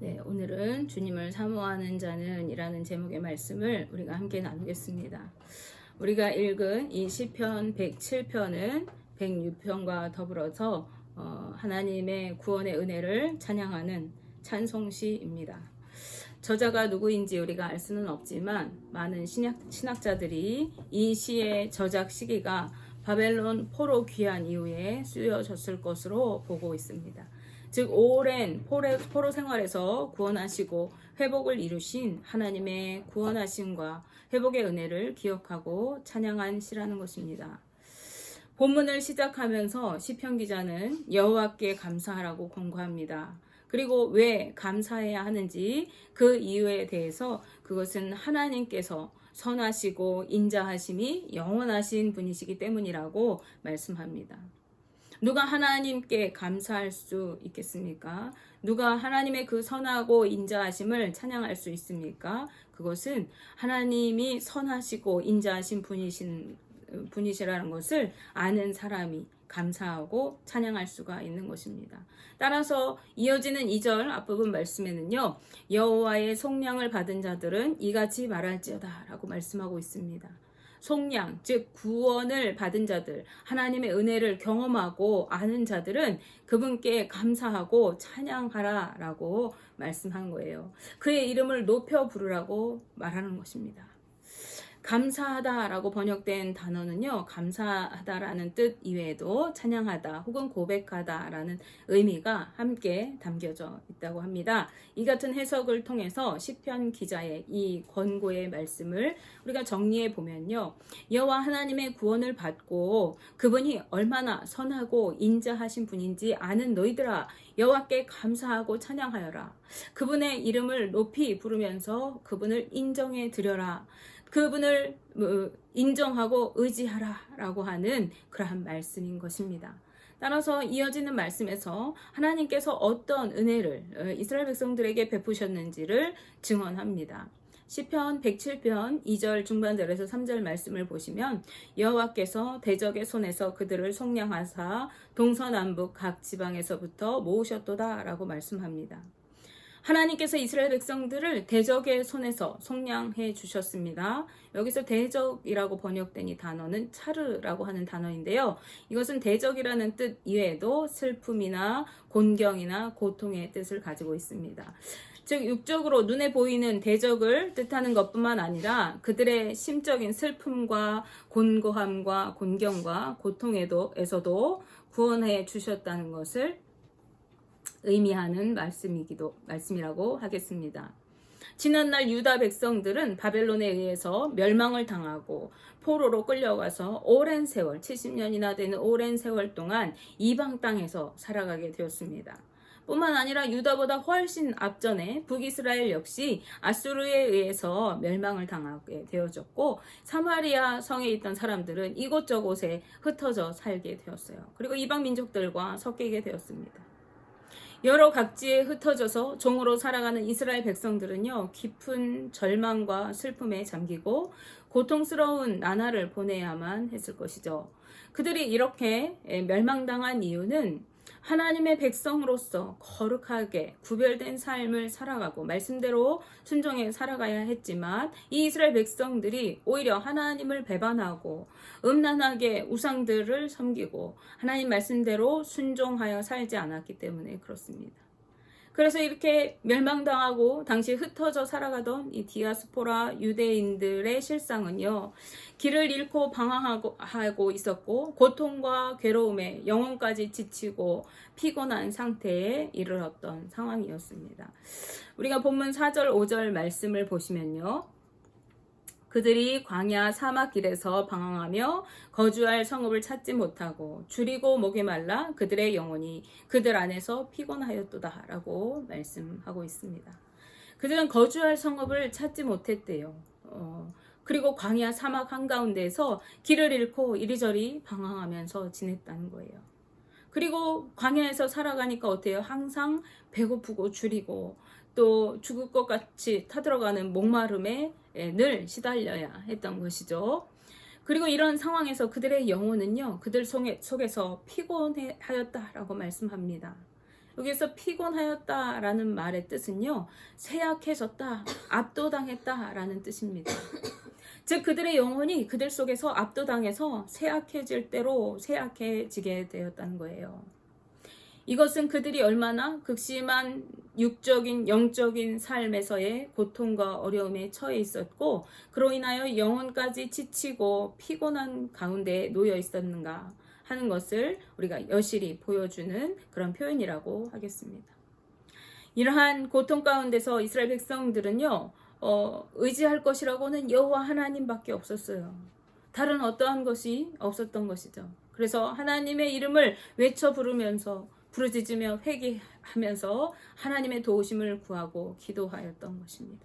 네, 오늘은 주님을 사모하는 자는 이라는 제목의 말씀을 우리가 함께 나누겠습니다. 우리가 읽은 이 시편 107편은 106편과 더불어서 하나님의 구원의 은혜를 찬양하는 찬송시입니다. 저자가 누구인지 우리가 알 수는 없지만 많은 신학자들이 이 시의 저작 시기가 바벨론 포로 귀환 이후에 쓰여졌을 것으로 보고 있습니다. 즉 오랜 포로 생활에서 구원하시고 회복을 이루신 하나님의 구원하심과 회복의 은혜를 기억하고 찬양한 시라는 것입니다. 본문을 시작하면서 시편 기자는 여호와께 감사하라고 권고합니다. 그리고 왜 감사해야 하는지 그 이유에 대해서 그것은 하나님께서 선하시고 인자하심이 영원하신 분이시기 때문이라고 말씀합니다. 누가 하나님께 감사할 수 있겠습니까? 누가 하나님의 그 선하고 인자하심을 찬양할 수 있습니까? 그것은 하나님이 선하시고 인자하신 분이시라는 것을 아는 사람이 감사하고 찬양할 수가 있는 것입니다. 따라서 이어지는 2절 앞부분 말씀에는요, 여호와의 속량을 받은 자들은 이같이 말할지어다 라고 말씀하고 있습니다. 속량, 즉 구원을 받은 자들, 하나님의 은혜를 경험하고 아는 자들은 그분께 감사하고 찬양하라 라고 말씀한 거예요. 그의 이름을 높여 부르라고 말하는 것입니다. 감사하다라고 번역된 단어는요, 감사하다라는 뜻 이외에도 찬양하다 혹은 고백하다라는 의미가 함께 담겨져 있다고 합니다. 이 같은 해석을 통해서 시편 기자의 이 권고의 말씀을 우리가 정리해 보면요, 여호와 하나님의 구원을 받고 그분이 얼마나 선하고 인자하신 분인지 아는 너희들아, 여호와께 감사하고 찬양하여라. 그분의 이름을 높이 부르면서 그분을 인정해 드려라. 그분을 인정하고 의지하라 라고 하는 그러한 말씀인 것입니다. 따라서 이어지는 말씀에서 하나님께서 어떤 은혜를 이스라엘 백성들에게 베푸셨는지를 증언합니다. 시편 107편 2절 중반절에서 3절 말씀을 보시면 여호와께서 대적의 손에서 그들을 속량하사 동서남북 각 지방에서부터 모으셨도다 라고 말씀합니다. 하나님께서 이스라엘 백성들을 대적의 손에서 속량해 주셨습니다. 여기서 대적이라고 번역된 이 단어는 차르라고 하는 단어인데요. 이것은 대적이라는 뜻 이외에도 슬픔이나 곤경이나 고통의 뜻을 가지고 있습니다. 즉 육적으로 눈에 보이는 대적을 뜻하는 것뿐만 아니라 그들의 심적인 슬픔과 곤고함과 곤경과 고통에서도 구원해 주셨다는 것을 의미하는 말씀이라고 하겠습니다. 지난날 유다 백성들은 바벨론에 의해서 멸망을 당하고 포로로 끌려가서 오랜 세월, 70년이나 되는 오랜 세월 동안 이방 땅에서 살아가게 되었습니다. 뿐만 아니라 유다보다 훨씬 앞전에 북이스라엘 역시 아수르에 의해서 멸망을 당하게 되어졌고, 사마리아 성에 있던 사람들은 이곳저곳에 흩어져 살게 되었어요. 그리고 이방 민족들과 섞이게 되었습니다. 여러 각지에 흩어져서 종으로 살아가는 이스라엘 백성들은요, 깊은 절망과 슬픔에 잠기고 고통스러운 나날을 보내야만 했을 것이죠. 그들이 이렇게 멸망당한 이유는 하나님의 백성으로서 거룩하게 구별된 삶을 살아가고 말씀대로 순종해 살아가야 했지만 이 이스라엘 백성들이 오히려 하나님을 배반하고 음란하게 우상들을 섬기고 하나님 말씀대로 순종하여 살지 않았기 때문에 그렇습니다. 그래서 이렇게 멸망당하고 당시 흩어져 살아가던 이 디아스포라 유대인들의 실상은요, 길을 잃고 방황하고 있었고 고통과 괴로움에 영혼까지 지치고 피곤한 상태에 이르렀던 상황이었습니다. 우리가 본문 4절 5절 말씀을 보시면요, 그들이 광야 사막길에서 방황하며 거주할 성읍을 찾지 못하고 줄이고 목이 말라 그들의 영혼이 그들 안에서 피곤하였도다 라고 말씀하고 있습니다. 그들은 거주할 성읍을 찾지 못했대요. 그리고 광야 사막 한가운데에서 길을 잃고 이리저리 방황하면서 지냈다는 거예요. 그리고 광야에서 살아가니까 어때요? 항상 배고프고 줄이고 또 죽을 것 같이 타들어가는 목마름에 늘 시달려야 했던 것이죠. 그리고 이런 상황에서 그들의 영혼은요, 그들 속에서 피곤하였다라고 말씀합니다. 여기서 피곤하였다라는 말의 뜻은요, 쇠약해졌다, 압도당했다라는 뜻입니다. 즉 그들의 영혼이 그들 속에서 압도당해서 쇠약해질 대로 쇠약해지게 되었다는 거예요. 이것은 그들이 얼마나 극심한 육적인 영적인 삶에서의 고통과 어려움에 처해 있었고, 그로 인하여 영혼까지 지치고 피곤한 가운데 놓여 있었는가 하는 것을 우리가 여실히 보여주는 그런 표현이라고 하겠습니다. 이러한 고통 가운데서 이스라엘 백성들은요, 의지할 것이라고는 여호와 하나님밖에 없었어요. 다른 어떠한 것이 없었던 것이죠. 그래서 하나님의 이름을 외쳐 부르면서 부르짖으며 회개하면서 하나님의 도우심을 구하고 기도하였던 것입니다.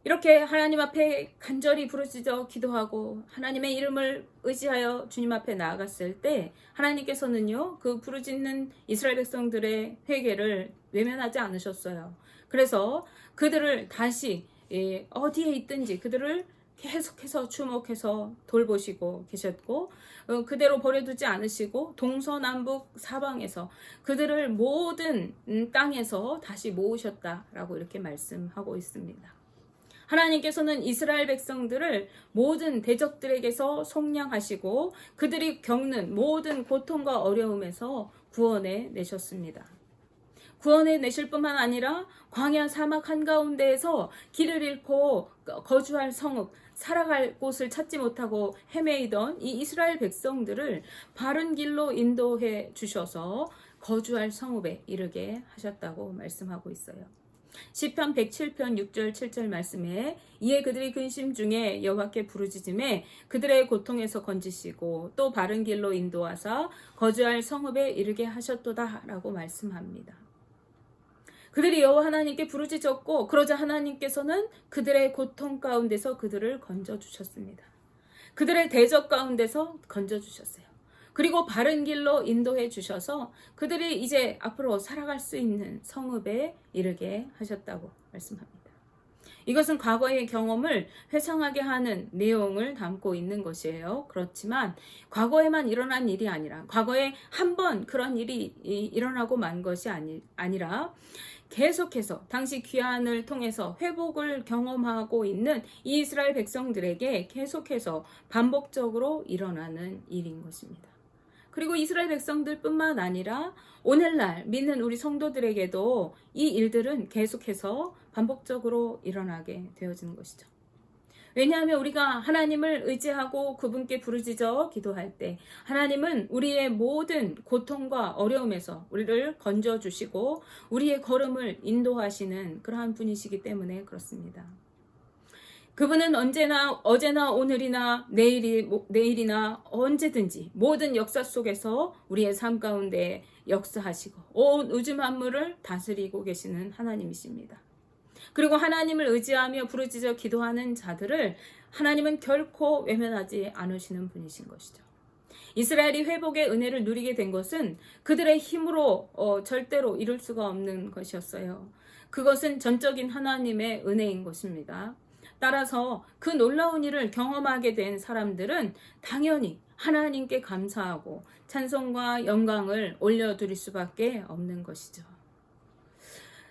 이렇게 하나님 앞에 간절히 부르짖어 기도하고 하나님의 이름을 의지하여 주님 앞에 나아갔을 때 하나님께서는요, 그 부르짖는 이스라엘 백성들의 회개를 외면하지 않으셨어요. 그래서 그들을 다시 어디에 있든지 그들을 계속해서 주목해서 돌보시고 계셨고, 그대로 버려두지 않으시고 동서남북 사방에서 그들을 모든 땅에서 다시 모으셨다라고 이렇게 말씀하고 있습니다. 하나님께서는 이스라엘 백성들을 모든 대적들에게서 속량하시고 그들이 겪는 모든 고통과 어려움에서 구원해 내셨습니다. 구원해 내실 뿐만 아니라 광야 사막 한가운데에서 길을 잃고 거주할 성읍, 살아갈 곳을 찾지 못하고 헤매이던 이 이스라엘 백성들을 바른 길로 인도해 주셔서 거주할 성읍에 이르게 하셨다고 말씀하고 있어요. 시편 107편 6절 7절 말씀에 이에 그들이 근심 중에 여호와께 부르짖음에 그들의 고통에서 건지시고 또 바른 길로 인도하사 거주할 성읍에 이르게 하셨도다 라고 말씀합니다. 그들이 여호와 하나님께 부르짖었고 그러자 하나님께서는 그들의 고통 가운데서 그들을 건져주셨습니다. 그들의 대적 가운데서 건져주셨어요. 그리고 바른 길로 인도해 주셔서 그들이 이제 앞으로 살아갈 수 있는 성읍에 이르게 하셨다고 말씀합니다. 이것은 과거의 경험을 회상하게 하는 내용을 담고 있는 것이에요. 그렇지만 과거에만 일어난 일이 아니라 과거에 한 번 그런 일이 일어나고 만 것이 아니라 계속해서 당시 귀환을 통해서 회복을 경험하고 있는 이 이스라엘 백성들에게 계속해서 반복적으로 일어나는 일인 것입니다. 그리고 이스라엘 백성들뿐만 아니라 오늘날 믿는 우리 성도들에게도 이 일들은 계속해서 반복적으로 일어나게 되어지는 것이죠. 왜냐하면 우리가 하나님을 의지하고 그분께 부르짖어 기도할 때 하나님은 우리의 모든 고통과 어려움에서 우리를 건져주시고 우리의 걸음을 인도하시는 그러한 분이시기 때문에 그렇습니다. 그분은 언제나 어제나 오늘이나 내일이나 언제든지 모든 역사 속에서 우리의 삶 가운데 역사하시고 온 우주 만물을 다스리고 계시는 하나님이십니다. 그리고 하나님을 의지하며 부르짖어 기도하는 자들을 하나님은 결코 외면하지 않으시는 분이신 것이죠. 이스라엘이 회복의 은혜를 누리게 된 것은 그들의 힘으로 절대로 이룰 수가 없는 것이었어요. 그것은 전적인 하나님의 은혜인 것입니다. 따라서 그 놀라운 일을 경험하게 된 사람들은 당연히 하나님께 감사하고 찬송과 영광을 올려드릴 수밖에 없는 것이죠.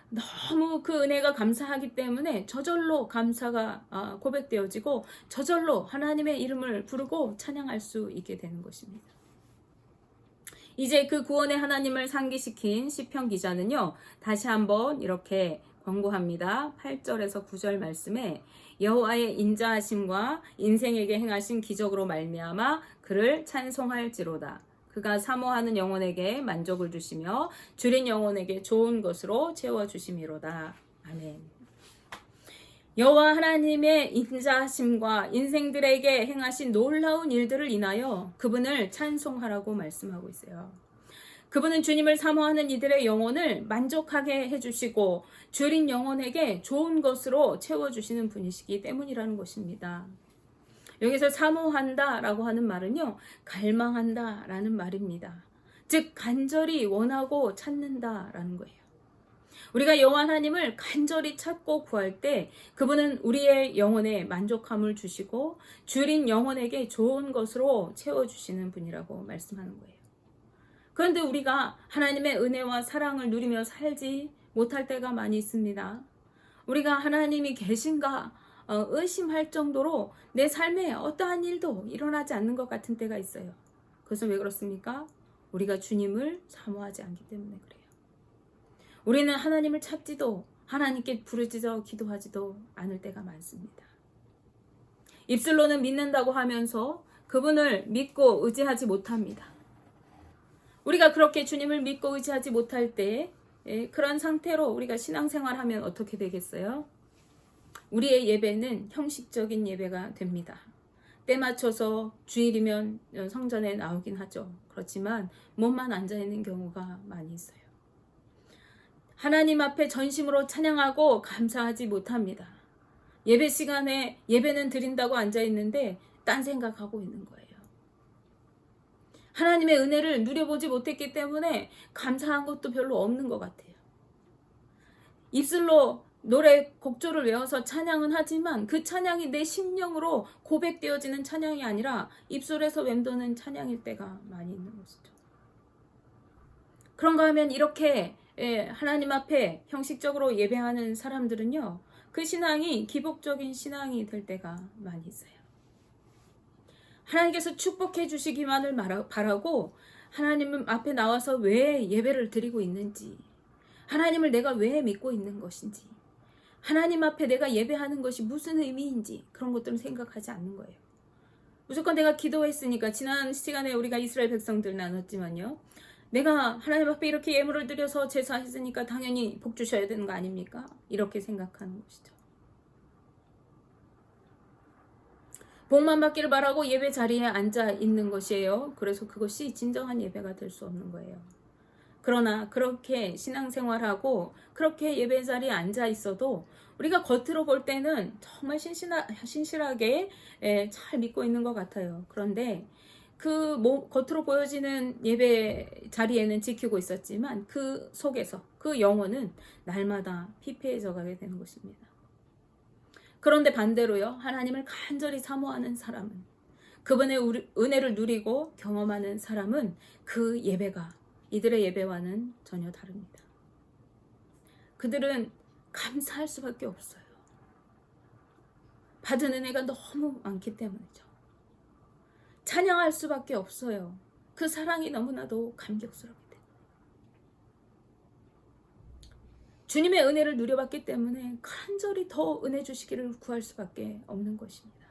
너무 그 은혜가 감사하기 때문에 저절로 감사가 고백되어지고 저절로 하나님의 이름을 부르고 찬양할 수 있게 되는 것입니다. 이제 그 구원의 하나님을 상기시킨 시편 기자는요, 다시 한번 이렇게 권고합니다. 8절에서 9절 말씀에 여호와의 인자하심과 인생에게 행하신 기적으로 말미암아 그를 찬송할지로다. 그가 사모하는 영혼에게 만족을 주시며 줄인 영혼에게 좋은 것으로 채워주심이로다. 아멘. 여호와 하나님의 인자하심과 인생들에게 행하신 놀라운 일들을 인하여 그분을 찬송하라고 말씀하고 있어요. 그분은 주님을 사모하는 이들의 영혼을 만족하게 해주시고 줄인 영혼에게 좋은 것으로 채워주시는 분이시기 때문이라는 것입니다. 여기서 사모한다 라고 하는 말은요, 갈망한다 라는 말입니다. 즉 간절히 원하고 찾는다 라는 거예요. 우리가 여호와 하나님을 간절히 찾고 구할 때 그분은 우리의 영혼에 만족함을 주시고 줄인 영혼에게 좋은 것으로 채워주시는 분이라고 말씀하는 거예요. 그런데 우리가 하나님의 은혜와 사랑을 누리며 살지 못할 때가 많이 있습니다. 우리가 하나님이 계신가 의심할 정도로 내 삶에 어떠한 일도 일어나지 않는 것 같은 때가 있어요. 그것은 왜 그렇습니까? 우리가 주님을 사모하지 않기 때문에 그래요. 우리는 하나님을 찾지도 하나님께 부르짖어 기도하지도 않을 때가 많습니다. 입술로는 믿는다고 하면서 그분을 믿고 의지하지 못합니다. 우리가 그렇게 주님을 믿고 의지하지 못할 때 그런 상태로 우리가 신앙생활하면 어떻게 되겠어요? 우리의 예배는 형식적인 예배가 됩니다. 때 맞춰서 주일이면 성전에 나오긴 하죠. 그렇지만 몸만 앉아있는 경우가 많이 있어요. 하나님 앞에 전심으로 찬양하고 감사하지 못합니다. 예배 시간에 예배는 드린다고 앉아있는데 딴 생각하고 있는 거예요. 하나님의 은혜를 누려보지 못했기 때문에 감사한 것도 별로 없는 것 같아요. 입술로 노래 곡조를 외워서 찬양은 하지만 그 찬양이 내 심령으로 고백되어지는 찬양이 아니라 입술에서 맴도는 찬양일 때가 많이 있는 것이죠. 그런가 하면 이렇게 하나님 앞에 형식적으로 예배하는 사람들은요, 그 신앙이 기복적인 신앙이 될 때가 많이 있어요. 하나님께서 축복해 주시기만을 바라고 하나님 앞에 나와서 왜 예배를 드리고 있는지, 하나님을 내가 왜 믿고 있는 것인지, 하나님 앞에 내가 예배하는 것이 무슨 의미인지 그런 것들은 생각하지 않는 거예요. 무조건 내가 기도했으니까, 지난 시간에 우리가 이스라엘 백성들 나눴지만요, 내가 하나님 앞에 이렇게 예물을 드려서 제사했으니까 당연히 복 주셔야 되는 거 아닙니까? 이렇게 생각하는 것이죠. 복만 받기를 바라고 예배 자리에 앉아 있는 것이에요. 그래서 그것이 진정한 예배가 될 수 없는 거예요. 그러나 그렇게 신앙생활하고 그렇게 예배 자리에 앉아 있어도 우리가 겉으로 볼 때는 정말 신실하게 잘 믿고 있는 것 같아요. 그런데 그 겉으로 보여지는 예배 자리에는 지키고 있었지만 그 속에서 그 영혼은 날마다 피폐해져 가게 되는 것입니다. 그런데 반대로요, 하나님을 간절히 사모하는 사람은, 그분의 은혜를 누리고 경험하는 사람은 그 예배가 이들의 예배와는 전혀 다릅니다. 그들은 감사할 수밖에 없어요. 받은 은혜가 너무 많기 때문이죠. 찬양할 수밖에 없어요. 그 사랑이 너무나도 감격스럽기 때문에. 주님의 은혜를 누려봤기 때문에 간절히 더 은혜 주시기를 구할 수밖에 없는 것입니다.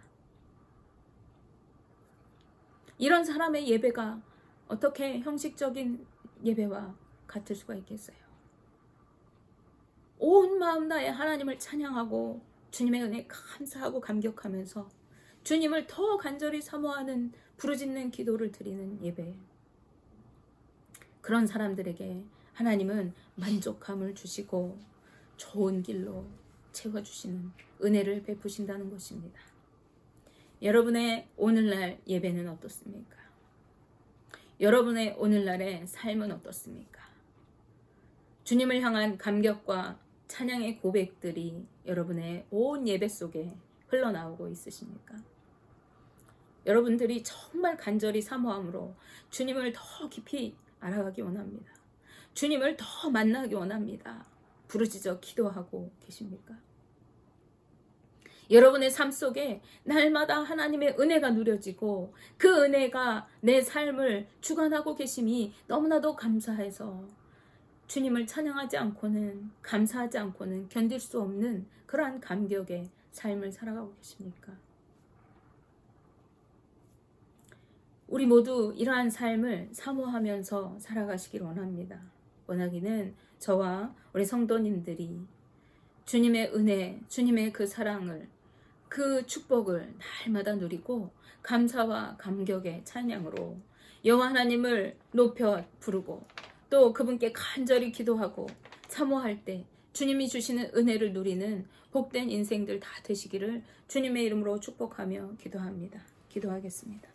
이런 사람의 예배가 어떻게 형식적인 예배와 같을 수가 있겠어요? 온 마음 다해 하나님을 찬양하고 주님의 은혜에 감사하고 감격하면서 주님을 더 간절히 사모하는 부르짖는 기도를 드리는 예배. 그런 사람들에게 하나님은 만족함을 주시고 좋은 길로 채워주시는 은혜를 베푸신다는 것입니다. 여러분의 오늘날 예배는 어떻습니까? 여러분의 오늘날의 삶은 어떻습니까? 주님을 향한 감격과 찬양의 고백들이 여러분의 온 예배 속에 흘러나오고 있으십니까? 여러분들이 정말 간절히 사모함으로 주님을 더 깊이 알아가기 원합니다. 주님을 더 만나기 원합니다. 부르짖어 기도하고 계십니까? 여러분의 삶 속에 날마다 하나님의 은혜가 누려지고 그 은혜가 내 삶을 주관하고 계심이 너무나도 감사해서 주님을 찬양하지 않고는, 감사하지 않고는 견딜 수 없는 그러한 감격의 삶을 살아가고 계십니까? 우리 모두 이러한 삶을 사모하면서 살아가시길 원합니다. 원하기는 저와 우리 성도님들이 주님의 은혜, 주님의 그 사랑을, 그 축복을 날마다 누리고 감사와 감격의 찬양으로 여호와 하나님을 높여 부르고 또 그분께 간절히 기도하고 사모할 때 주님이 주시는 은혜를 누리는 복된 인생들 다 되시기를 주님의 이름으로 축복하며 기도합니다. 기도하겠습니다.